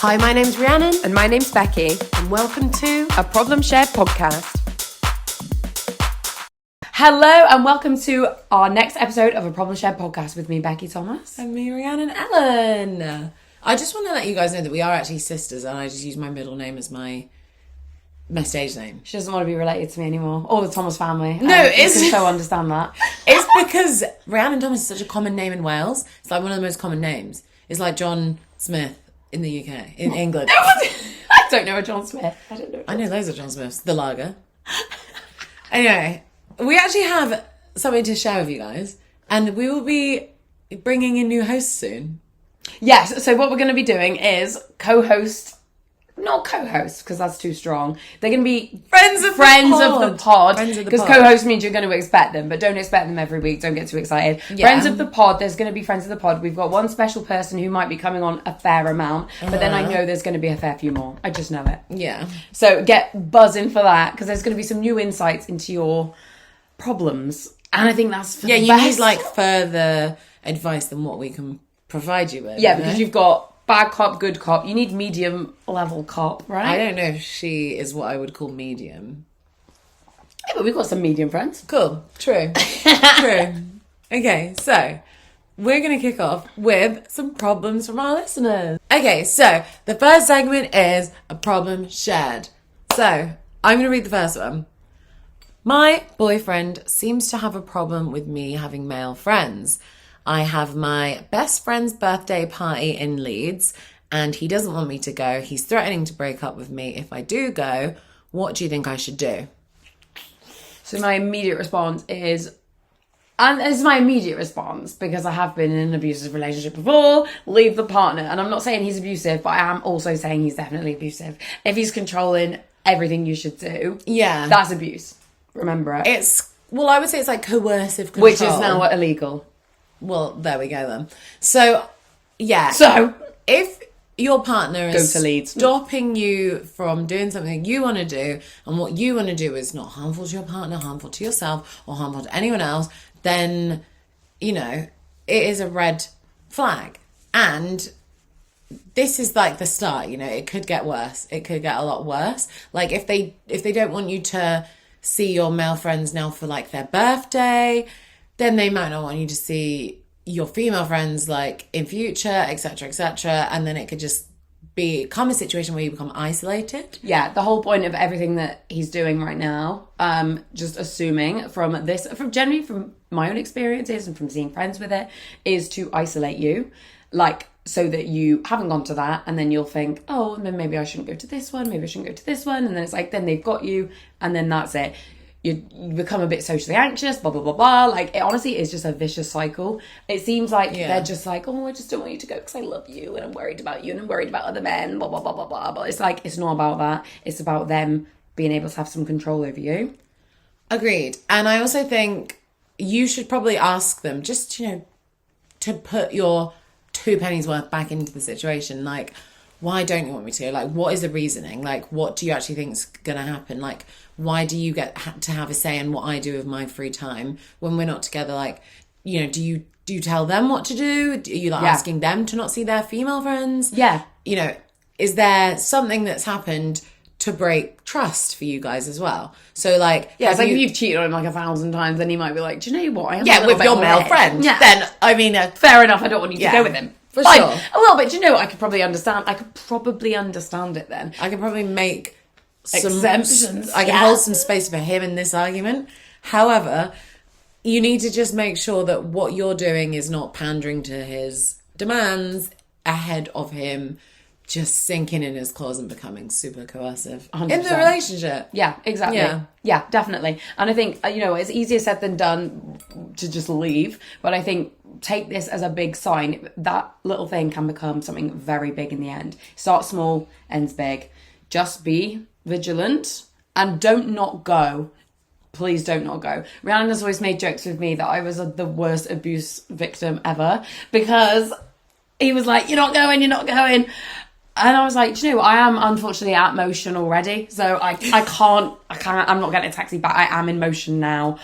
Hi, my name's Rhiannon. And my name's Becky. And welcome to a Problem Shared podcast. Hello and welcome to our next episode of a Problem Shared podcast with me, Becky Thomas. And me, Rhiannon Ellen. I just want to let you guys know that we are actually sisters and I just use my middle name as my stage name. She doesn't want to be related to me anymore. Or the Thomas family. No, it's... I can so understand that. It's because Rhiannon Thomas is such a common name in Wales. It's like one of the most common names. It's like John Smith in the UK, in England. I don't know a John Smith. I know loads of John Smiths. The lager. Anyway, we actually have something to share with you guys. And we will be bringing in new hosts soon. Yes, so what we're going to be doing is not co-host, because that's too strong. They're going to be friends of the pod. Because co-host means you're going to expect them, but don't expect them every week. Don't get too excited. Yeah. Friends of the pod, there's going to be friends of the pod. We've got one special person who might be coming on a fair amount, but then I know there's going to be a fair few more. I just know it. Yeah. So get buzzing for that, because there's going to be some new insights into your problems. And I think that's for the best. Yeah, you need like further advice than what we can provide you with. Yeah, because you've got bad cop, good cop. You need medium level cop, right? I don't know if she is what I would call medium. Yeah, but we've got some medium friends. Cool. True. True. Okay, so we're going to kick off with some problems from our listeners. Okay, so the first segment is a problem shared. So I'm going to read the first one. My boyfriend seems to have a problem with me having male friends. I have my best friend's birthday party in Leeds and he doesn't want me to go. He's threatening to break up with me if I do go. What do you think I should do? So my immediate response is, and this is my immediate response because I have been in an abusive relationship before, leave the partner. And I'm not saying he's abusive, but I am also saying he's definitely abusive. If he's controlling everything you should do, yeah, that's abuse. Remember it. I would say it's like coercive control. Which is now illegal. Well, there we go then. So, yeah. So, if your partner is Leeds. stopping you from doing something you want to do, and what you want to do is not harmful to your partner, harmful to yourself, or harmful to anyone else, then, you know, it is a red flag. And this is like the start, you know, it could get worse. It could get a lot worse. Like, if they don't want you to see your male friends now for, like, their birthday, then they might not want you to see your female friends like in future, etc., etc. And then it could just become a situation where you become isolated. Yeah, the whole point of everything that he's doing right now, just assuming from my own experiences and from seeing friends with it, is to isolate you. Like, so that you haven't gone to that, and then you'll think, oh, then maybe I shouldn't go to this one, maybe I shouldn't go to this one. And then it's like, then they've got you, and then that's it. You become a bit socially anxious, blah, blah, blah, blah. Like, it honestly is just a vicious cycle. It seems like they're just like, oh, I just don't want you to go because I love you and I'm worried about you and I'm worried about other men, blah, blah, blah, blah, blah. But it's like, it's not about that. It's about them being able to have some control over you. Agreed. And I also think you should probably ask them just, you know, to put your 2 pennies worth back into the situation. Like, why don't you want me to? Like, what is the reasoning? Like, what do you actually think is going to happen? Like, why do you get to have a say in what I do with my free time when we're not together? Like, you know, do you tell them what to do? Are you like asking them to not see their female friends? Yeah. You know, is there something that's happened to break trust for you guys as well? So like, yeah, it's like if you've cheated on him like 1,000 times, then he might be like, do you know what? I am with your male friend. Yeah. Then I mean, fair enough. I don't want you to go with him. For Fine. sure. A little bit. Do you know what? I could probably understand it then. I could probably make some exemptions. I can hold some space for him in this argument. However, you need to just make sure that what you're doing is not pandering to his demands ahead of him just sinking in his claws and becoming super coercive 100%. in the relationship. Yeah, exactly. Yeah, definitely. And I think, you know, it's easier said than done to just leave. But I think take this as a big sign. That little thing can become something very big in the end. Start small, ends big. Just be vigilant and don't not go. Please don't not go. Rhiannon's always made jokes with me that I was the worst abuse victim ever because he was like, you're not going. And I was like, do you know what? I am unfortunately at motion already. So I can't, I'm not getting a taxi back. I am in motion now.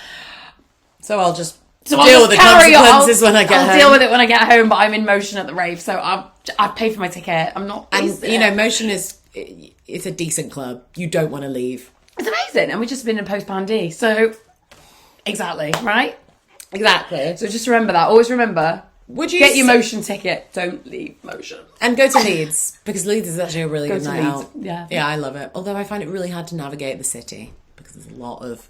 So I'll just So deal with the consequences when I get home. I'll deal with it when I get home, but I'm in motion at the rave, so I pay for my ticket. I'm not... And, you know, motion is... It's a decent club. You don't want to leave. It's amazing. And we've just been in post-pandy, so... Exactly, right? Exactly. So just remember that. Always remember... Would you get your motion ticket. Don't leave motion. And go to Leeds, because Leeds is actually a really good night out. Yeah. Yeah, I love it. Although I find it really hard to navigate the city, because there's a lot of,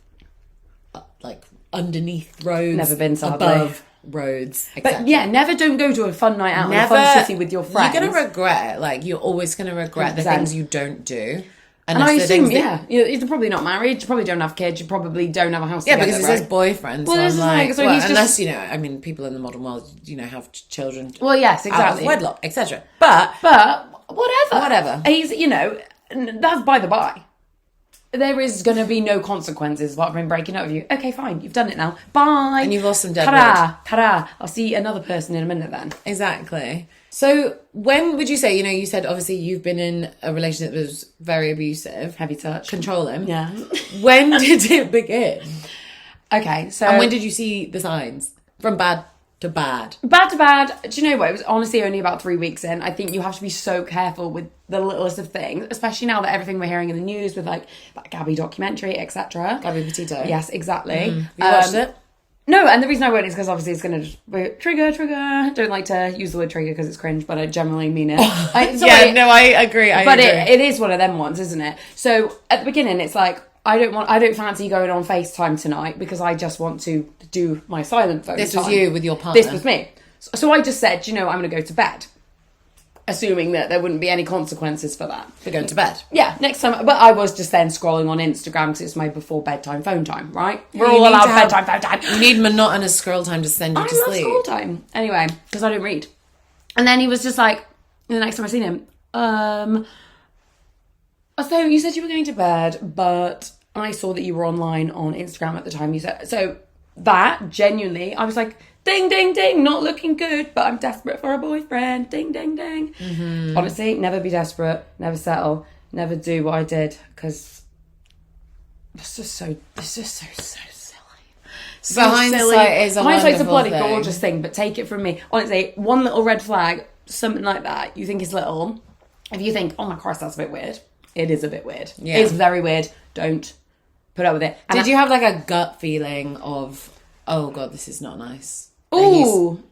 like, underneath roads. Never been, sadly. Above roads, etc. But yeah, never don't go to a fun night out in a fun city with your friends. You're going to regret it. Like, you're always going to regret 100%. the things you don't do. And I assume, you're probably not married, you probably don't have kids, you probably don't have a house together, because it says boyfriend, well, so I'm like, well, unless, you know, I mean, people in the modern world, you know, have children. Well, yes, exactly. Out of wedlock, etc. But whatever. He's, you know, that's by the by. There is going to be no consequences apart from him breaking up with you. Okay, fine, you've done it now. Bye. And you've lost some dead wood. Ta-da. I'll see another person in a minute then. Exactly. So when would you say, you know, you said obviously you've been in a relationship that was very abusive. Heavy touch. Controlling. Yeah. When did it begin? Okay, so... And when did you see the signs? From bad to bad? Bad to bad. Do you know what? It was honestly only about 3 weeks in. I think you have to be so careful with the littlest of things, especially now that everything we're hearing in the news with like that Gabby documentary, etc. Gabby Petito. Yes, exactly. You watched it? No, and the reason I won't is because obviously it's going to trigger. Don't like to use the word trigger because it's cringe, but I generally mean it. I agree. But it is one of them ones, isn't it? So at the beginning, it's like I don't fancy going on FaceTime tonight because I just want to do my silent phone. This time. was you with your partner. This was me. So I just said, you know, I'm going to go to bed, assuming that there wouldn't be any consequences for that. For going to bed. Yeah, next time. But I was just then scrolling on Instagram because it's my before bedtime phone time, right? We're You all need allowed to have- bedtime phone time. You need monotonous scroll time to send you I to love sleep. school time. Anyway, because I don't read. And then he was just like, the next time I seen him, so you said you were going to bed, but I saw that you were online on Instagram at the time. You said, so that genuinely, I was like, ding, ding, ding, not looking good, but I'm desperate for a boyfriend. Ding, ding, ding. Mm-hmm. Honestly, never be desperate, never settle, never do what I did, because it's just so silly. So hindsight is a Hindsight's a bloody thing. gorgeous thing, but take it from me. Honestly, one little red flag, something like that, you think is little. If you think, oh my Christ, that's a bit weird. It is a bit weird. Yeah. It's very weird. Don't put up with it. And Did you have like a gut feeling of, oh God, this is not nice? Ooh,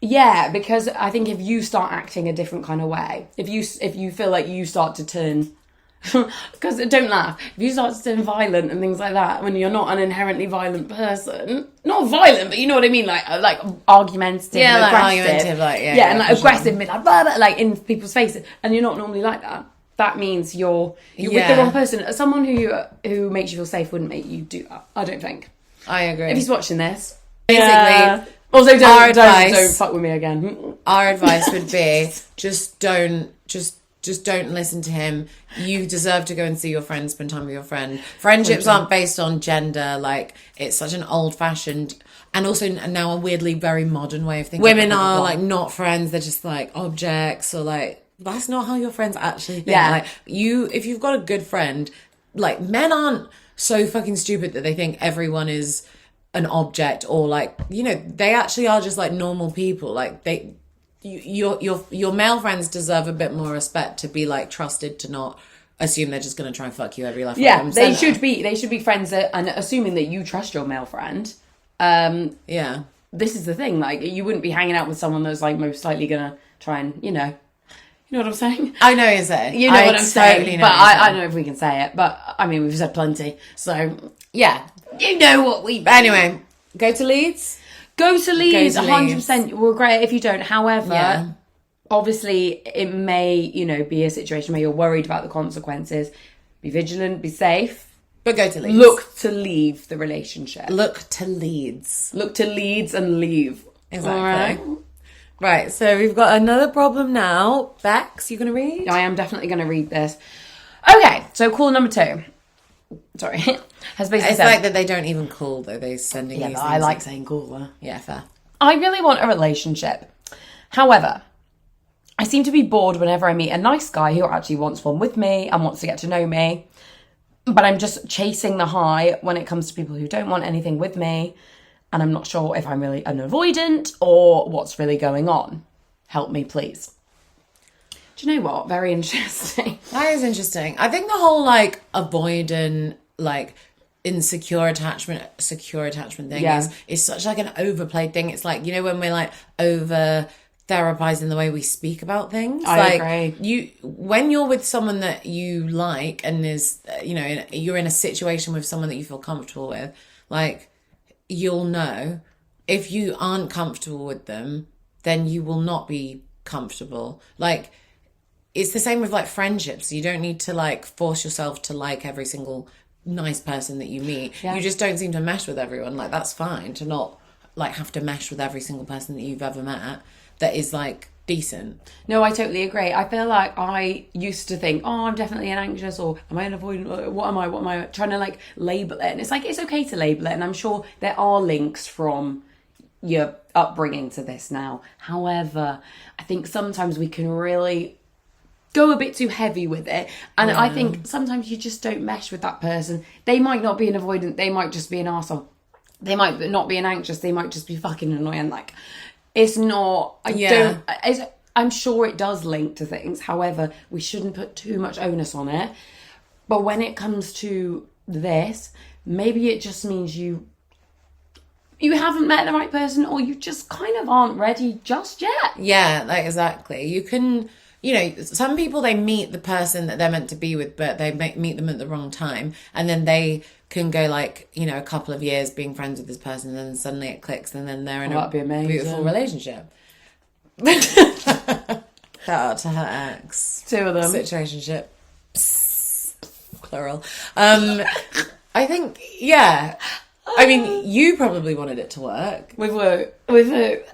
yeah, because I think if you start acting a different kind of way, if you feel like you start to turn, because don't laugh, if you start to turn violent and things like that when you're not an inherently violent person, not violent, but you know what I mean, like argumentative, Yeah, and like aggressive, argumentative, like, yeah, and like for aggressive, like blah, blah, like in people's faces, and you're not normally like that. That means you're with the wrong person. Someone who makes you feel safe wouldn't make you do that. I don't think. I agree. If he's watching this, basically. Also, don't advice- fuck with me again. Our advice would be just don't listen to him. You deserve to go and see your friend, spend time with your friend. Friendships aren't based on gender. Like, it's such an old-fashioned and also now a weirdly very modern way of thinking. Women are like not friends, they're just like objects, or like that's not how your friends actually think. Yeah. Like, if you've got a good friend, like, men aren't so fucking stupid that they think everyone is an object, or like, you know, they actually are just like normal people. Like, your male friends deserve a bit more respect, to be like trusted, to not assume they're just going to try and fuck you every left. Yeah, they should be friends and assuming that you trust your male friend. Yeah, this is the thing. Like, you wouldn't be hanging out with someone that's like most likely going to try and you know what I'm saying. I know what you're saying. You know what I'm saying. Totally know but what you're I saying. don't know if we can say it. But I mean, we've said plenty. So Yeah, you know what we. but anyway, go to Leeds. Go to Leeds, Go to 100%. We'll regret it if you don't. However, Yeah. obviously, it may, you know, be a situation where you're worried about the consequences. Be vigilant, be safe. But go to Leeds. Look to leave the relationship. Look to Leeds. Look to Leeds and leave. Exactly. All right. Right, so we've got another problem now. Bex, you going to read? I am definitely going to read this. Okay, so call number 2. Sorry. Has basically It's said, like that they don't even call, though. They're sending yeah, these but things. I like saying caller. Yeah, fair. I really want a relationship. However, I seem to be bored whenever I meet a nice guy who actually wants one with me and wants to get to know me. But I'm just chasing the high when it comes to people who don't want anything with me. and I'm not sure if I'm really an avoidant or what's really going on. Help me, please. Do you know what? Very interesting. That is interesting. I think the whole like avoidant, like insecure attachment, secure attachment thing is such like an overplayed thing. It's like, you know, when we're like over therapizing the way we speak about things. I agree. When you're with someone that you like and is, you know, you're in a situation with someone that you feel comfortable with, like, you'll know if you aren't comfortable with them, then you will not be comfortable. Like, it's the same with like friendships. You don't need to like force yourself to like every single nice person that you meet. You just don't seem to mesh with everyone. Like, that's fine to not like have to mesh with every single person that you've ever met that is like decent. No, I totally agree. I feel like I used to think, oh, I'm definitely an anxious, or am I an avoidant? What am I trying to like label it? And it's like, it's okay to label it, and I'm sure there are links from your upbringing to this now. However, I think sometimes we can really go a bit too heavy with it, and I think sometimes you just don't mesh with that person. They might not be an avoidant, they might just be an arsehole. They might not be an anxious, they might just be fucking annoying. Like, it's not, I'm sure it does link to things. However, we shouldn't put too much onus on it. But when it comes to this, maybe it just means you haven't met the right person, or you just kind of aren't ready just yet. Yeah, like, exactly. You can, you know, some people, they meet the person that they're meant to be with, but they meet them at the wrong time. And then they can go like, you know, a couple of years being friends with this person, and then suddenly it clicks, and then they're in a beautiful relationship. Shout out to her ex. 2 of them. Situationship. Psst. Plural. I think, yeah. I mean, you probably wanted it to work. With who?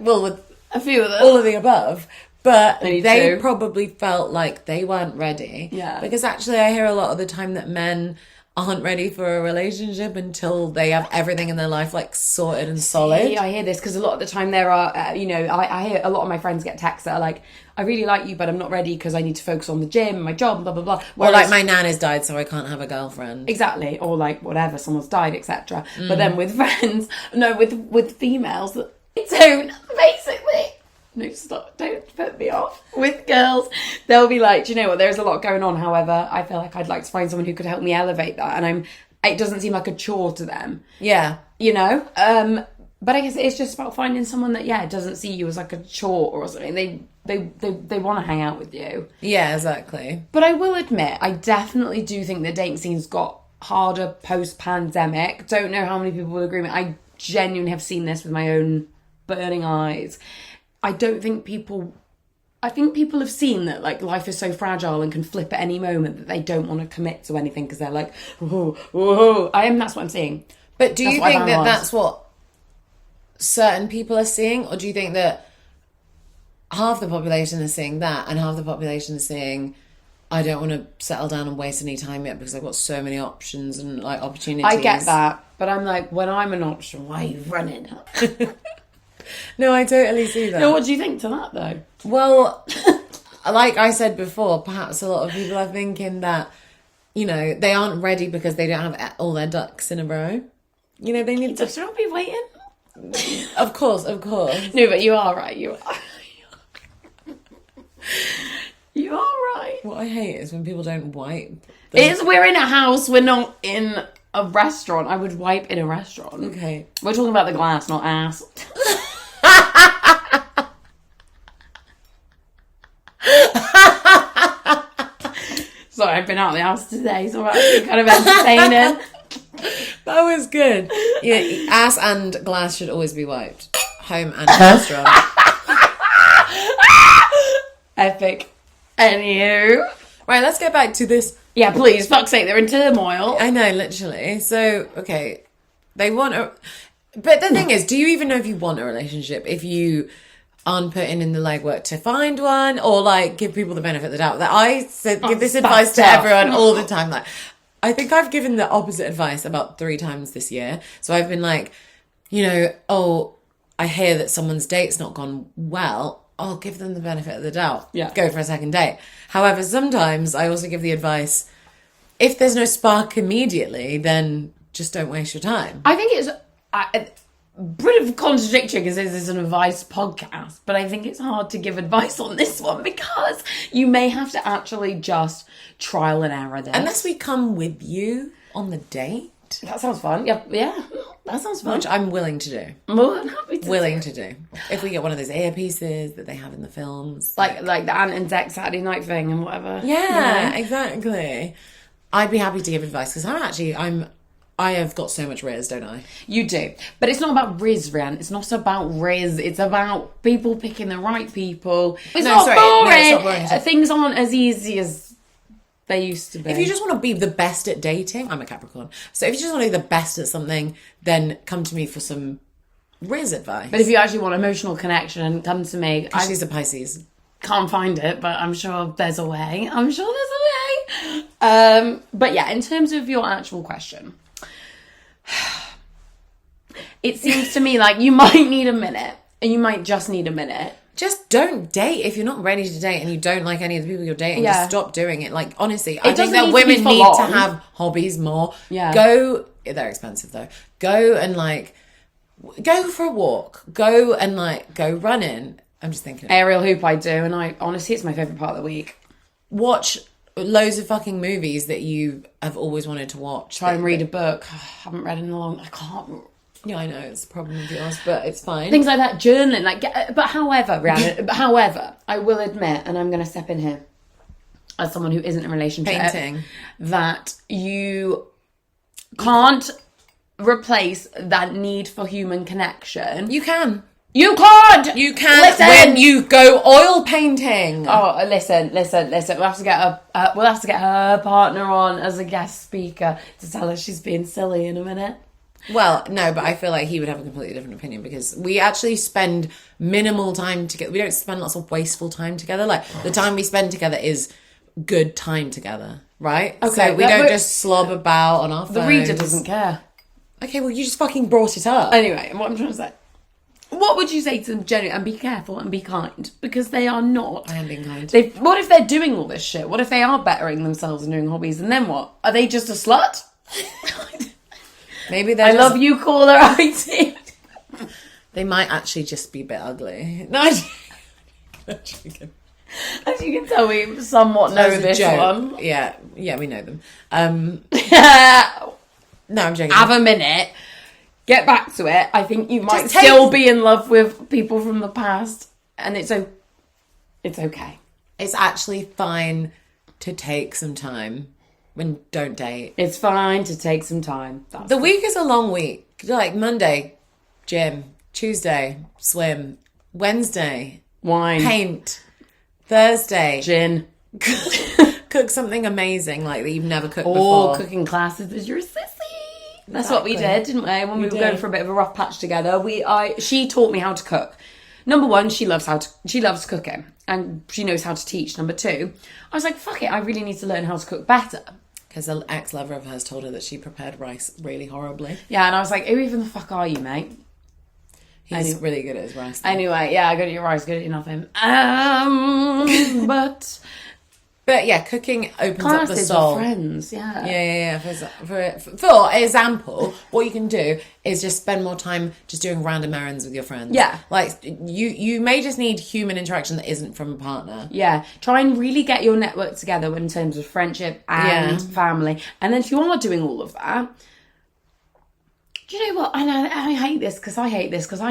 Well, with a few of them. All of the above. But they too. probably felt like they weren't ready. Yeah. Because actually I hear a lot of the time that men aren't ready for a relationship until they have everything in their life like sorted and solid. Yeah, I hear this because a lot of the time there are, you know, I hear a lot of my friends get texts that are like, I really like you, but I'm not ready because I need to focus on the gym, my job, blah, blah, blah. Or like, my nan has died, so I can't have a girlfriend. Exactly. Or like, whatever, someone's died, etc. But then with friends, with females, that don't, basically... No, stop. Don't put me off. With girls, they'll be like, do you know what? There's a lot going on. However, I feel like I'd like to find someone who could help me elevate that. And it doesn't seem like a chore to them. Yeah. You know? But I guess it's just about finding someone that, doesn't see you as like a chore or something. They want to hang out with you. Yeah, exactly. But I will admit, I definitely do think the dating scene's got harder post-pandemic. Don't know how many people will agree with me. I genuinely have seen this with my own burning eyes. I think people have seen that like life is so fragile and can flip at any moment that they don't want to commit to anything because they're like, whoa. That's what I'm seeing. But do you think that that's what certain people are seeing? Or do you think that half the population is seeing that and half the population is seeing, I don't want to settle down and waste any time yet because I've got so many options and like opportunities? I get that. But I'm like, when I'm an option, why are you running? No, I totally see that. No, what do you think to that, though? Well, like I said before, perhaps a lot of people are thinking that, you know, they aren't ready because they don't have all their ducks in a row. You know, they need to... Don't be waiting. Of course. No, but you are right. You are. You are right. What I hate is when people don't wipe. We're in a house. We're not in a restaurant. I would wipe in a restaurant. Okay. We're talking about the glass, not ass. Sorry, I've been out of the house today, so I'm kind of entertaining. That was good. Yeah, ass and glass should always be wiped. Home and restaurant. Epic. Anywho. Right, let's get back to this. Yeah, please, fuck's sake, they're in turmoil. I know, literally. So, okay, they want a... But the thing is, do you even know if you want a relationship? If you aren't putting in the legwork to find one, or like give people the benefit of the doubt? That I said, give this advice to everyone all the time. Like, I think I've given the opposite advice about 3 times this year. So I've been like, you know, oh, I hear that someone's date's not gone well. I'll give them the benefit of the doubt. Yeah. Go for a second date. However, sometimes I also give the advice, if there's no spark immediately, then just don't waste your time. I think it's... bit of contradiction because this is an advice podcast, but I think it's hard to give advice on this one because you may have to actually just trial and error this. Unless we come with you on the date. That sounds fun. Yeah, that sounds fun. Which I'm willing to do. More than happy to. Willing to do. If we get one of those earpieces that they have in the films. Like the Ant and Dec Saturday night thing and whatever. Yeah, exactly. I'd be happy to give advice because I have got so much riz, don't I? You do. But it's not about riz, Rian. It's not about riz. It's about people picking the right people. It's not boring. Things aren't as easy as they used to be. If you just want to be the best at dating, I'm a Capricorn. So if you just want to be the best at something, then come to me for some riz advice. But if you actually want emotional connection, come to me. She's a Pisces. Can't find it, but I'm sure there's a way. But yeah, in terms of your actual question, it seems to me like you might need a minute, and you might just need a minute. Just don't date if you're not ready to date and you don't like any of the people you're dating. Yeah. Just stop doing it. Like, honestly, I think that need women to be need full to on. have hobbies more. Yeah. They're expensive though. Go and go for a walk. Go and go running. I'm just thinking. Aerial hoop I do, and honestly, it's my favourite part of the week. Watch loads of fucking movies that you have always wanted to watch. Try and read a book. I haven't read in a long... I can't... Yeah, I know, it's a problem of yours, but it's fine. Things like that, journaling. But however, Rihanna, I will admit, and I'm going to step in here, as someone who isn't in a relationship... Painting. That you can't replace that need for human connection. You can. You can't! You can Listen. when you go oil painting. Oh, listen. We'll have to get her partner on as a guest speaker to tell her she's being silly in a minute. Well, no, but I feel like he would have a completely different opinion because we actually spend minimal time together. We don't spend lots of wasteful time together. Like, the time we spend together is good time together, right? Okay, so we don't just slob about on our phones. The reader doesn't care. Okay, well, you just fucking brought it up. Anyway, what I'm trying to say. What would you say to them generally? And be careful and be kind, because they are not. I am being kind. What if they're doing all this shit? What if they are bettering themselves and doing hobbies? And then what? Are they just a slut? Maybe they're I love you, caller IT. They might actually just be a bit ugly. No, I'm joking. As you can tell, we somewhat know this one. Yeah, we know them. No, I'm joking. Have a minute. Get back to it. I think you might still be in love with people from the past, and it's okay. It's actually fine to take some time when don't date. It's fine to take some time. The week is a long week. Like Monday, gym. Tuesday, swim. Wednesday, wine. Paint. Thursday, gin. Cook something amazing like that you've never cooked before. Or cooking classes with your sissy. That's what we did, didn't we? When we were going for a bit of a rough patch together, she taught me how to cook. Number one, she loves cooking and she knows how to teach. Number two, I was like, fuck it, I really need to learn how to cook better. Because an ex-lover of hers told her that she prepared rice really horribly. Yeah, and I was like, who even the fuck are you, mate? He's really good at his rice. Though. Anyway, yeah, good at your rice, good at your nothing. But yeah, cooking opens up the soul. Friends, yeah. Yeah. For example, what you can do is just spend more time just doing random errands with your friends. Yeah. Like, you may just need human interaction that isn't from a partner. Yeah. Try and really get your network together in terms of friendship and family. And then if you are doing all of that, do you know what? I hate this because I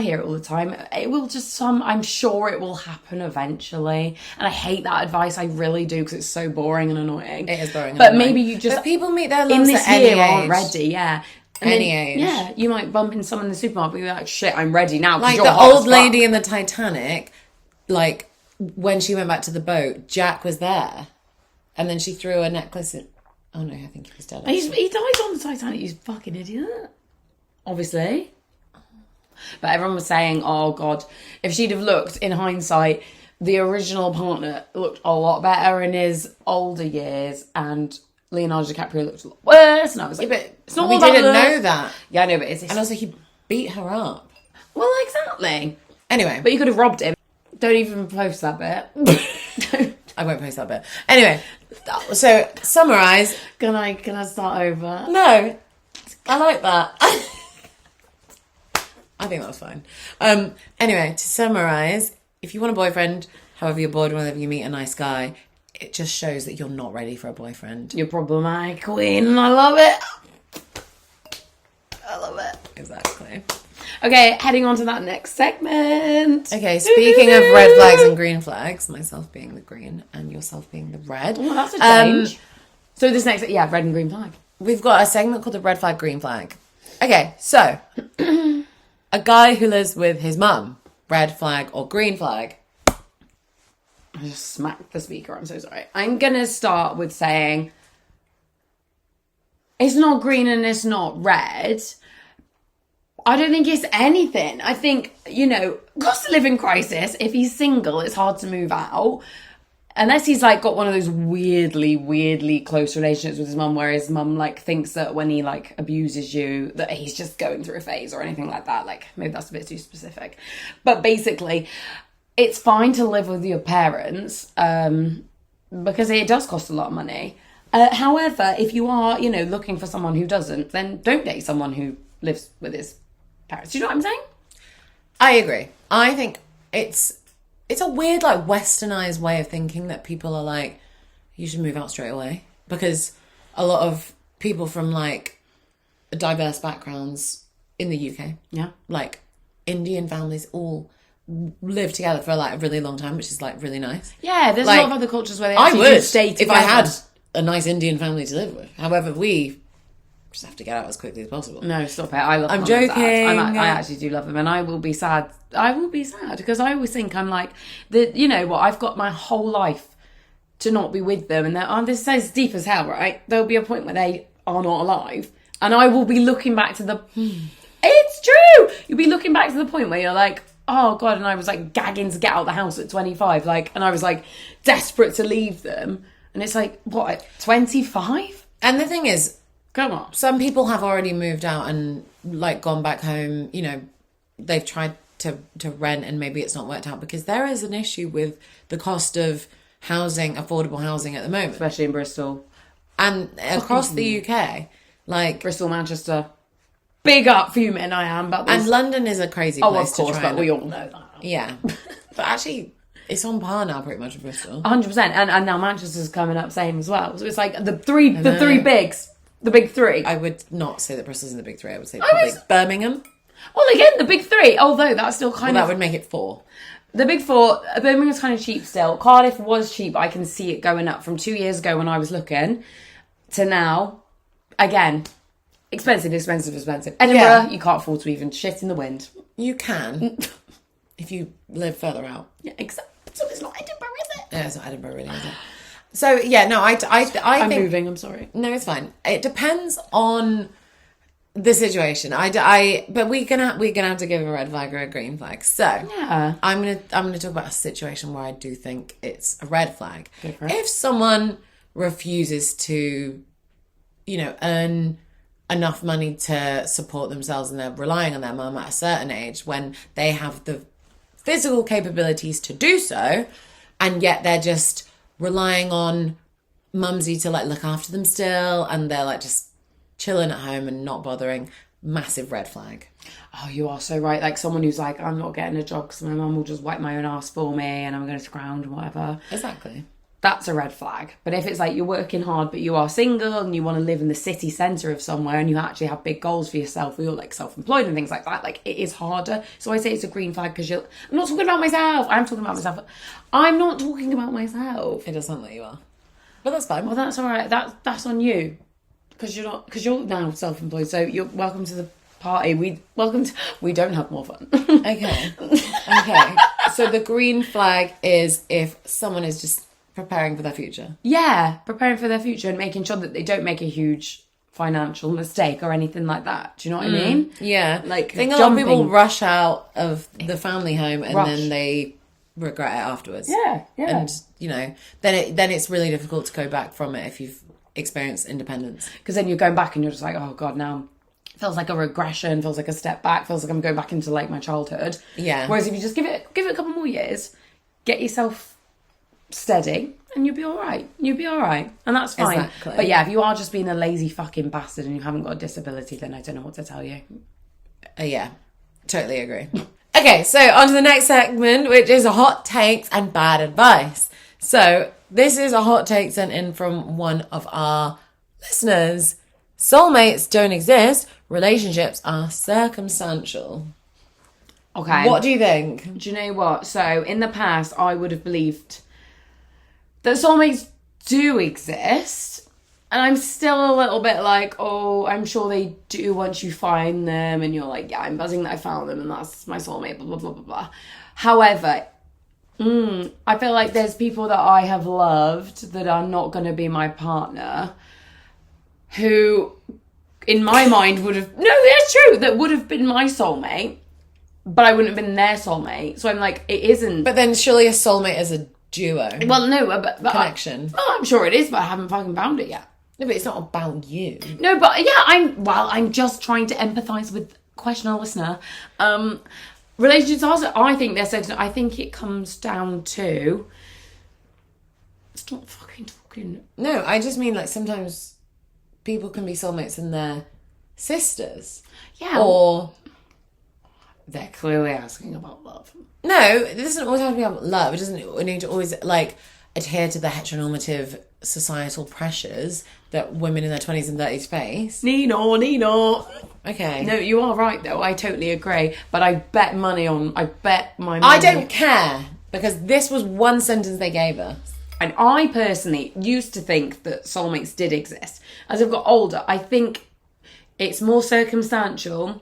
hear it all the time. It will just I'm sure it will happen eventually. And I hate that advice. I really do, because it's so boring and annoying. It is boring. But maybe you just... But people meet their loves in this at year any aren't age. ready, yeah. And any then, age. Yeah, you might bump into someone in the supermarket and be like, shit, I'm ready now. Like the old lady in the Titanic, like, when she went back to the boat, Jack was there. And then she threw a necklace in... Oh no, I think he was dead. He died on the Titanic, you fucking idiot. Obviously. But everyone was saying, oh God, if she'd have looked, in hindsight, the original partner looked a lot better in his older years, and Leonardo DiCaprio looked a lot worse. And I was like, yeah, but it's not we all about didn't looks. know that. Yeah, I know, but it's... And also he beat her up. Well, exactly. Anyway. But you could have robbed him. Don't even post that bit. I won't post that bit. Anyway, so summarise. Can I start over? No. I like that. I think that was fine. Anyway, to summarise, if you want a boyfriend, however you're bored whenever you meet a nice guy, it just shows that you're not ready for a boyfriend. You're problematic queen, and I love it. I love it. Exactly. Okay, heading on to that next segment. Okay, speaking of red flags and green flags, myself being the green and yourself being the red. Oh, that's a change. So this next, red and green flag. We've got a segment called the red flag, green flag. Okay, so a guy who lives with his mum, red flag or green flag? I just smacked the speaker. I'm so sorry. I'm going to start with saying it's not green and it's not red. I don't think it's anything. I think, cost of living crisis, if he's single, it's hard to move out. Unless he's, got one of those weirdly close relationships with his mum where his mum, thinks that when he, abuses you, that he's just going through a phase or anything like that. Maybe that's a bit too specific. But basically, it's fine to live with your parents because it does cost a lot of money. However, if you are, looking for someone who doesn't, then don't date someone who lives with his parents. Do you know what I'm saying? I agree. I think it's a weird, westernized way of thinking that people are you should move out straight away. Because a lot of people from, diverse backgrounds in the UK, yeah, Indian families all live together for, a really long time, which is, really nice. Yeah, there's a lot of other cultures where they I actually would do stay together. if I had a nice Indian family to live with. However, we just have to get out as quickly as possible. No, stop it. I love I'm mum joking. and dad. I actually do love them, and I will be sad. I will be sad because I always think I'm I've got my whole life to not be with them, and this sounds deep as hell, right? There'll be a point where they are not alive, and I will be looking back to the. It's true. You'll be looking back to the point where you're like, oh God, and I was gagging to get out of the house at 25, and I was desperate to leave them, and it's what, 25? And the thing is, come on, some people have already moved out and gone back home. They've tried to rent and maybe it's not worked out because there is an issue with the cost of housing, affordable housing at the moment, especially in Bristol and across the UK, Bristol, Manchester. Big up fuming I am, but and London is a crazy place. Of course, to try but we all know that. Yeah, but actually, it's on par now, pretty much with Bristol. 100%, and now Manchester's coming up same as well. So it's the three bigs, the big three. I would not say that Bristol's in the big three. I would say probably Birmingham. Well, again, the big three. Although that's still kind of that would make it 4. The big 4. Birmingham's kind of cheap still. Cardiff was cheap. I can see it going up from 2 years ago when I was looking to now. Again. Expensive. Edinburgh, you can't afford to even shit in the wind. You can, if you live further out. Yeah, exactly. So it's not Edinburgh, is it? Yeah, it's not Edinburgh, really, is it? So yeah, no, I I'm think moving. I'm sorry. No, it's fine. It depends on the situation. But we're gonna have to give a red flag or a green flag. So yeah, I'm gonna talk about a situation where I do think it's a red flag. Go for it. If someone refuses to, earn enough money to support themselves and they're relying on their mum at a certain age when they have the physical capabilities to do so, and yet they're just relying on mumsy to look after them still, and they're just chilling at home and not bothering, massive red flag. Oh, you are so right. Someone who's I'm not getting a job because my mum will just wipe my own ass for me and I'm going to scrounge and whatever. Exactly. That's a red flag. But if it's you're working hard but you are single and you want to live in the city centre of somewhere and you actually have big goals for yourself, or you're self-employed and things like that, it is harder. So I say it's a green flag because I'm not talking about myself. I'm talking about myself. I'm not talking about myself. It does sound like you are. But that's fine. Well, that's all right. That's on you. Because you're now self-employed, so you're welcome to the party. We don't have more fun. Okay. So the green flag is if someone is just preparing for their future. Yeah, preparing for their future and making sure that they don't make a huge financial mistake or anything like that. Do you know what I mean? Yeah. I think a lot of people rush out of the family home and then they regret it afterwards. Yeah. And, then it's really difficult to go back from it if you've experienced independence. Because then you're going back and you're just oh God, now it feels like a regression, feels like a step back, feels like I'm going back into my childhood. Yeah. Whereas if you just give it a couple more years, get yourself steady and you'll be all right. And that's fine. Exactly. But yeah, if you are just being a lazy fucking bastard and you haven't got a disability, then I don't know what to tell you. Yeah. Totally agree. Okay, so on to the next segment, which is hot takes and bad advice. So this is a hot take sent in from one of our listeners. Soulmates don't exist. Relationships are circumstantial. Okay. What do you think? Do you know what? So in the past, I would have believed that soulmates do exist. And I'm still a little bit like, oh, I'm sure they do once you find them. And you're like, yeah, I'm buzzing that I found them and that's my soulmate, blah, blah, blah, blah, blah. However, I feel like there's people that I have loved that are not going to be my partner who, in my mind, would have... No, that's true. That would have been my soulmate, but I wouldn't have been their soulmate. So I'm like, it isn't... But then surely a soulmate is a duo. Well, no, but connection. I'm sure it is, but I haven't fucking found it yet. No, but it's not about you. No, but yeah, I'm just trying to empathise with questioner listener. Relationships also, I think they're so... I think it comes down to... It's not fucking talking... No, I just mean like sometimes people can be soulmates and they're sisters. Yeah. Or... They're clearly asking about love. No, it doesn't always have to be about love. It doesn't need to always like adhere to the heteronormative societal pressures that women in their 20s and 30s face. Nino. Okay. No, you are right though. I totally agree. But I bet my money. I don't care because this was one sentence they gave us. And I personally used to think that soulmates did exist. As I've got older, I think it's more circumstantial.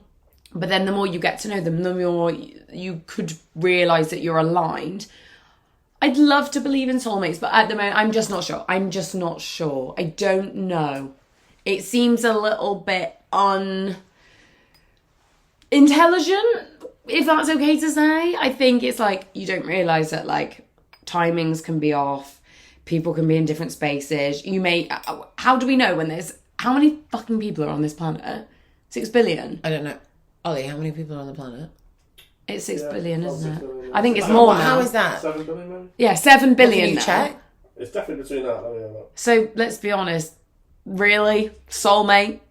But then the more you get to know them, the more you could realise that you're aligned. I'd love to believe in soulmates, but at the moment, I'm just not sure. I don't know. It seems a little bit unintelligent, if that's okay to say. I think it's like, you don't realise that, like, timings can be off. People can be in different spaces. How do we know when how many fucking people are on this planet? 6 billion? I don't know. Ollie, how many people are on the planet? It's 6 billion, isn't it? 6 billion. I think it's more now. How is that? 7 billion, maybe? Yeah, 7 billion Can you now. check? It's definitely between that. Let me have that. So let's be honest. Really? Soulmate?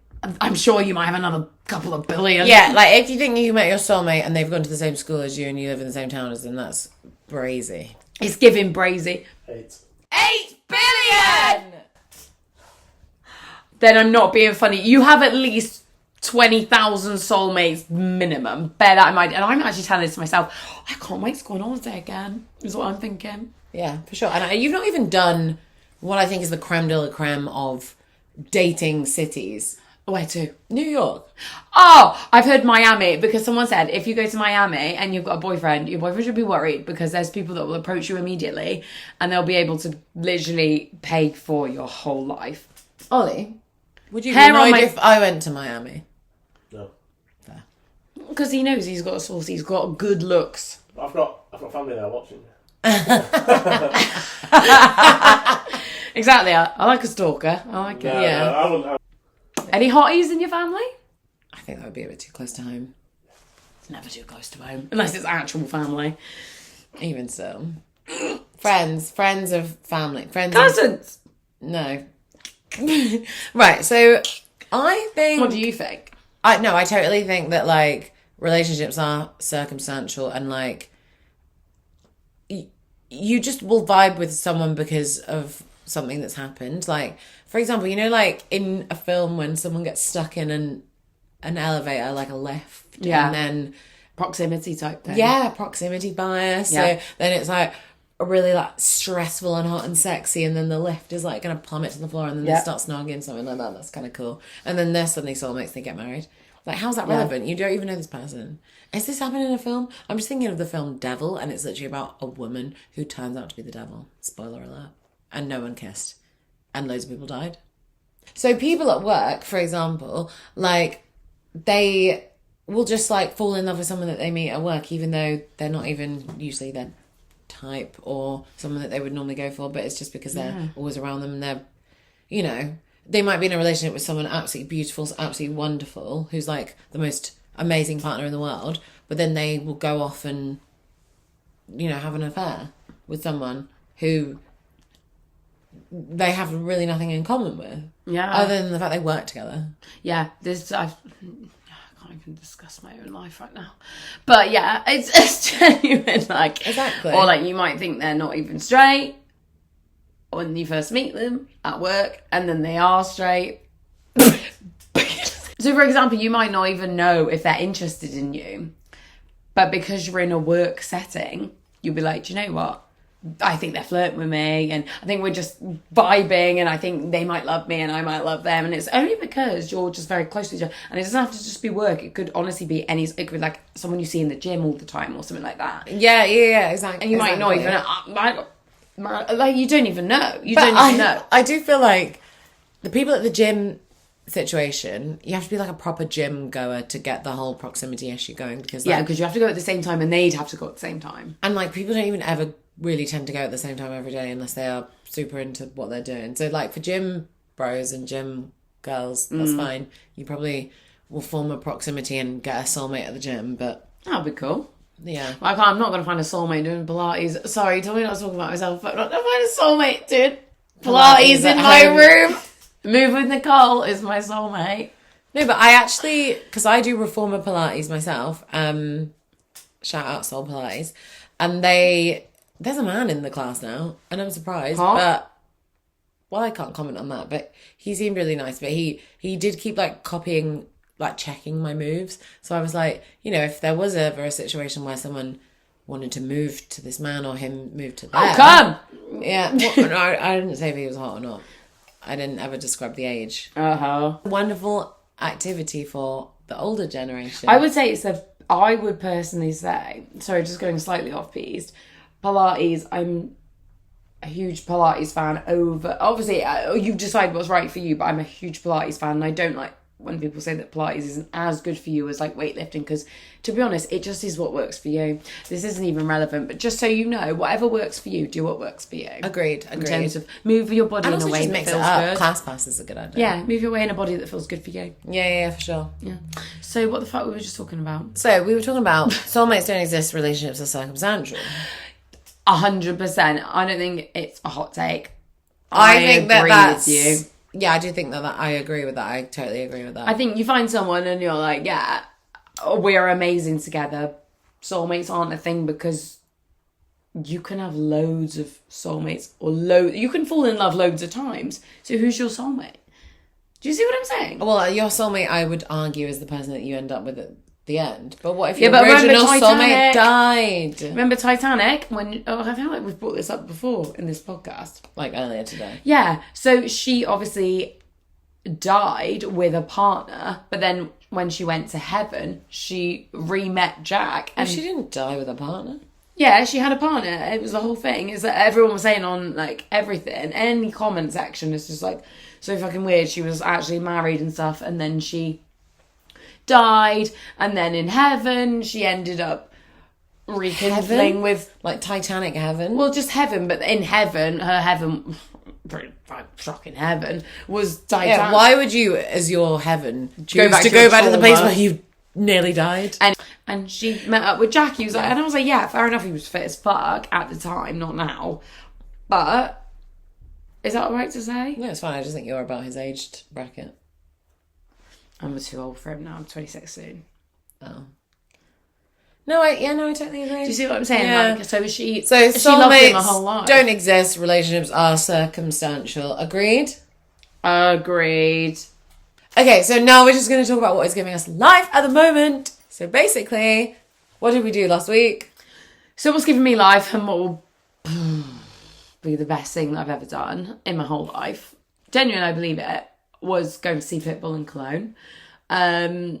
I'm sure you might have another couple of billion. Yeah, like if you think you met your soulmate and they've gone to the same school as you and you live in the same town as them, that's brazy. It's giving brazy. 8. 8 billion! Then I'm not being funny. You have at least 20,000 soulmates minimum. Bear that in mind. And I'm actually telling this to myself, I can't wait to go on holiday again, is what I'm thinking. Yeah, for sure. And you've not even done what I think is the creme de la creme of dating cities. Where to? New York. Oh, I've heard Miami, because someone said if you go to Miami and you've got a boyfriend, your boyfriend should be worried because there's people that will approach you immediately and they'll be able to literally pay for your whole life. Ollie, would you be Hair on annoyed my- if I went to Miami? No. Because he knows he's got a source, he's got good looks. I've got family there watching. Exactly. I like a stalker. I like it. No, Yeah. no, I wouldn't. Any hotties in your family? I think that would be a bit too close to home. It's never too close to home. Unless it's actual family. Even so. Friends of family. Friends. Cousins! No. Right, so I think... What do you think? I totally think that, like, relationships are circumstantial and, like, you just will vibe with someone because of something that's happened. Like, for example, you know, like, in a film when someone gets stuck in an elevator, like a lift. Yeah. And then... Proximity type thing. Yeah, proximity bias. Yeah. So then it's, like, really, like, stressful and hot and sexy, and then the lift is, like, going to plummet to the floor, and then they start snogging, something like that. That's kind of cool. And then they're suddenly soulmates, they get married. Like, how's that relevant? You don't even know this person. Is this happening in a film? I'm just thinking of the film Devil, and it's literally about a woman who turns out to be the devil. Spoiler alert. And no one kissed. And loads of people died. So people at work, for example, like, they will just, like, fall in love with someone that they meet at work, even though they're not even usually their type or someone that they would normally go for, but it's just because they're always around them and they're, you know, they might be in a relationship with someone absolutely beautiful, absolutely wonderful, who's like the most amazing partner in the world, but then they will go off and, you know, have an affair with someone who they have really nothing in common with. Yeah. Other than the fact they work together. Yeah. I can't can't even discuss my own life right now. But yeah, it's genuine. Like, Exactly. Or like you might think they're not even straight when you first meet them at work, and then they are straight. So, for example, you might not even know if they're interested in you, but because you're in a work setting, you'll be like, do you know what? I think they're flirting with me, and I think we're just vibing, and I think they might love me and I might love them, and it's only because you're just very close to each other. And it doesn't have to just be work. It could honestly be it could be like someone you see in the gym all the time or something like that. Yeah, exactly. And you might not even like you don't even know. I do feel like the people at the gym situation, you have to be like a proper gym goer to get the whole proximity issue going, because because you have to go at the same time and they'd have to go at the same time. And like people don't even ever really tend to go at the same time every day unless they are super into what they're doing. So like for gym bros and gym girls, that's fine. You probably will form a proximity and get a soulmate at the gym, but that'd be cool. Yeah. Like, I'm not going to find a soulmate doing Pilates. Sorry, tell me not to talk about myself, but I'm not going to find a soulmate doing Pilates in my room. Move with Nicole is my soulmate. No, but I actually, because I do reformer Pilates myself, shout out Soul Pilates, and there's a man in the class now, and I'm surprised, but, well, I can't comment on that, but he seemed really nice, but he did keep, like, copying, like, checking my moves, so I was like, you know, if there was ever a situation where someone wanted to move to this man or him move to that. Oh, come! Yeah, well, no, I didn't say if he was hot or not. I didn't ever describe the age. Wonderful activity for the older generation. I would say I would personally say, sorry, just going slightly off piste, Pilates, I'm a huge Pilates fan over, obviously, you decide what's right for you, but I'm a huge Pilates fan, and I don't like when people say that Pilates isn't as good for you as like weightlifting, because to be honest, it just is what works for you. This isn't even relevant, but just so you know, whatever works for you, do what works for you. Agreed. In terms of move your body in a way that feels good. Class pass is a good idea. Yeah, move your way in a body that feels good for you. Yeah, for sure. Yeah. So what the fuck were we just talking about? So we were talking about soulmates don't exist, relationships are circumstantial. 100%. I don't think it's a hot take. I think agree that's with you. Yeah, I do think that I agree with that. I totally agree with that. I think you find someone and you're like, yeah, we're amazing together. Soulmates aren't a thing, because you can have loads of soulmates, or you can fall in love loads of times. So who's your soulmate? Do you see what I'm saying? Well, your soulmate, I would argue, is the person that you end up with at the end. But what if Yeah, your but remember original Titanic? soulmate died? Remember Titanic? I feel like we've brought this up before in this podcast. Like earlier today. Yeah, so she obviously died with a partner, but then when she went to heaven, she re-met Jack. And she didn't die with a partner. Yeah, she had a partner. It was the whole thing. Is that everyone was saying on like everything, any comment section is just like so fucking weird. She was actually married and stuff, and then she died, and then in heaven she ended up rekindling with like Titanic heaven. Well, just heaven, but in heaven, her heaven, pretty shocking heaven, was Titanic. Yeah, why would you, as your heaven, choose back to to go your back to the place trauma? where you nearly died? And she met up with Jack. He was like, and I was like, yeah, fair enough. He was fit as fuck at the time, not now. But is that all right to say? No, it's fine. I just think you're about his aged bracket. I'm too old for him now. I'm 26 soon. Oh. No, I totally agree. Do you see what I'm saying? Yeah. Like, so she soulmates loved him her whole life. don't exist. Relationships are circumstantial. Agreed? Agreed. Okay, so now we're just going to talk about what is giving us life at the moment. So basically, what did we do last week? So what's giving me life and what will be the best thing that I've ever done in my whole life, genuinely I believe it, was going to see Pitbull in Cologne. It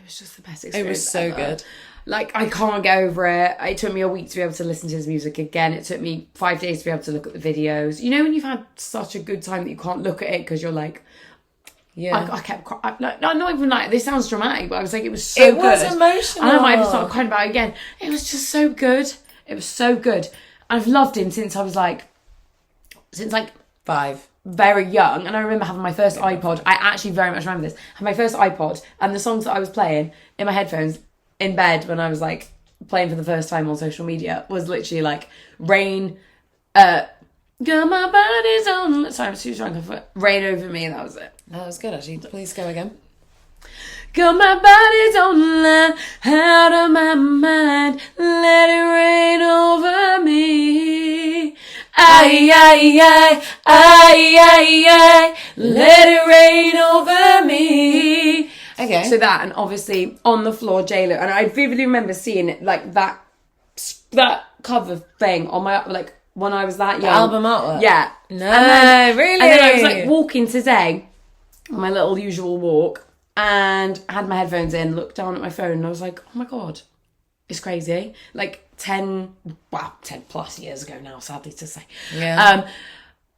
was just the best experience. It was so ever. good. Like, I can't get over it. It took me a week to be able to listen to his music again. It took me 5 days to be able to look at the videos. You know when you've had such a good time that you can't look at it because you're like... Yeah. I kept crying. No, not even like, this sounds dramatic, but I was like, it was so good. It was emotional. And I might have started crying about it again. It was just so good. It was so good. I've loved him since 5. very young. And I remember having my first iPod. I actually very much remember this. I had my first iPod, and the songs that I was playing in my headphones in bed when I was like playing for the first time on social media was literally like Rain, Girl, my body's on. Sorry, I'm too drunk. Rain Over Me, and that was it. That was good, actually. Please go again. 'Cause my body don't lie, out of my mind, let it rain over me. I, let it rain over me. Okay. So that, and obviously On the Floor, J-Lo, and I vividly remember seeing it, like that cover thing on my, like, when I was that young. Album artwork? Yeah. No, And really? then I was like walking today, on my little usual walk, and I had my headphones in, looked down at my phone, and I was like, oh my God, it's crazy. Like 10 plus years ago now, sadly to say. Yeah.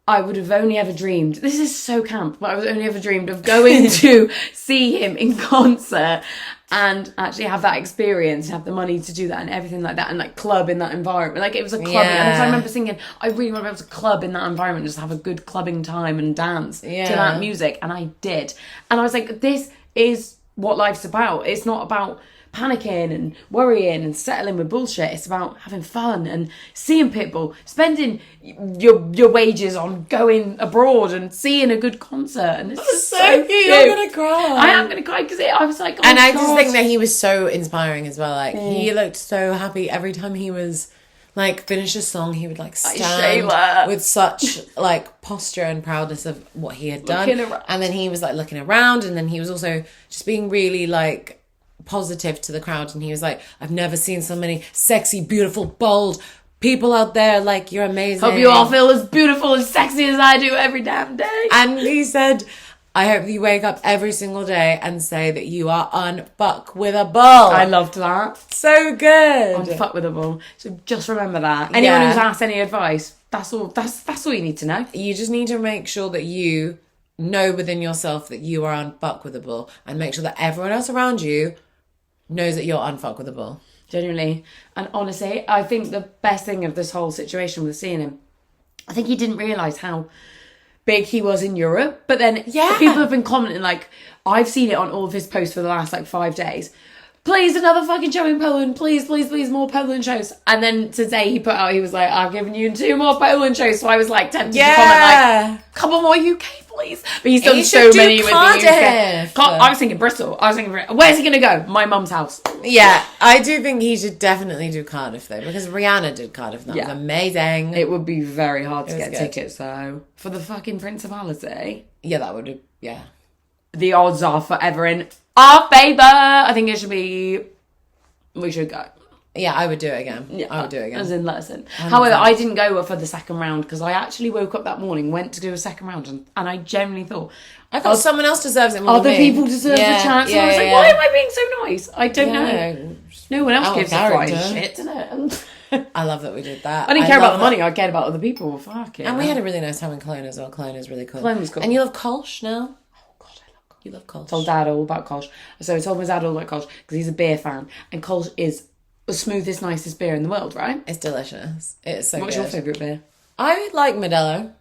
I would have only ever dreamed, this is so camp, but I was only ever dreamed of going to see him in concert and actually have that experience, have the money to do that and everything like that, and like club in that environment. Like it was a club. Yeah. And so I remember thinking, I really want to be able to club in that environment, just have a good clubbing time and dance to that music. And I did. And I was like, this is what life's about. It's not about panicking and worrying and settling with bullshit. It's about having fun and seeing Pitbull, spending your wages on going abroad and seeing a good concert. And it's so cute. I'm gonna cry. I am gonna cry because I was like, oh and I God. just think that he was so inspiring as well. Like he looked so happy every time he was like finish a song. He would like stand with such like posture and proudness of what he had done. And then he was like looking around, and then he was also just being really like positive to the crowd, and he was like, I've never seen so many sexy, beautiful, bold people out there. Like, you're amazing. Hope you all feel as beautiful and sexy as I do every damn day. And he said, I hope you wake up every single day and say that you are unfuckwittable. I loved that. So good. Unfuckwittable. So just remember that. Anyone who's asked any advice, that's all you need to know. You just need to make sure that you know within yourself that you are unfuckwittable, and make sure that everyone else around you knows that you're unfuckwittable. Genuinely. And honestly, I think the best thing of this whole situation with seeing him, I think he didn't realise how big he was in Europe. But then people have been commenting, like, I've seen it on all of his posts for the last like 5 days. Please, another fucking show in Poland. Please, please, please, more Poland shows. And then today he put out, he was like, I've given you 2 more Poland shows. So I was like tempted to comment like, couple more UK, please. But he's done so many with the UK. I was thinking Bristol. Where's he going to go? My mum's house. Yeah, I do think he should definitely do Cardiff though, because Rihanna did Cardiff. That was amazing. It would be very hard to get tickets though. For the fucking Principality. Yeah, that would be, The odds are forever in our favour. I think it should be, we should go. Yeah, I would do it again. Yeah, I would do it again. As in lesson. However, I didn't go for the second round because I actually woke up that morning, went to do a second round, and I genuinely thought, I thought someone else deserves it more other than me. people deserve the chance. And I was like, why am I being so nice? I don't know. No one else gives a flying shit, does it? I love that we did that. I didn't care about the money. I cared about other people. Fuck it. And we had a really nice time in Cologne as well. Cologne is really cool. Cologne was cool. And you love Kolsch now? You love Kolsch. I told Dad all about Kolsch. So I told my dad all about Kolsch because he's a beer fan. And Kolsch is the smoothest, nicest beer in the world, right? It's delicious. It's so What's good. your favourite beer? I like Modelo.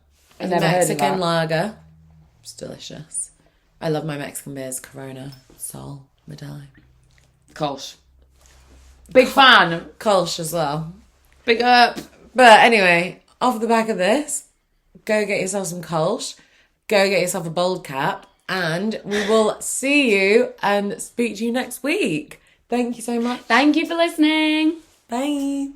I've never heard of Mexican that. lager. It's delicious. I love my Mexican beers. Corona, Sol, Modelo. Kolsch. Big fan. Kolsch as well. Big up. But anyway, off the back of this, go get yourself some Kolsch. Go get yourself a bold cap. And we will see you and speak to you next week. Thank you so much. Thank you for listening. Bye.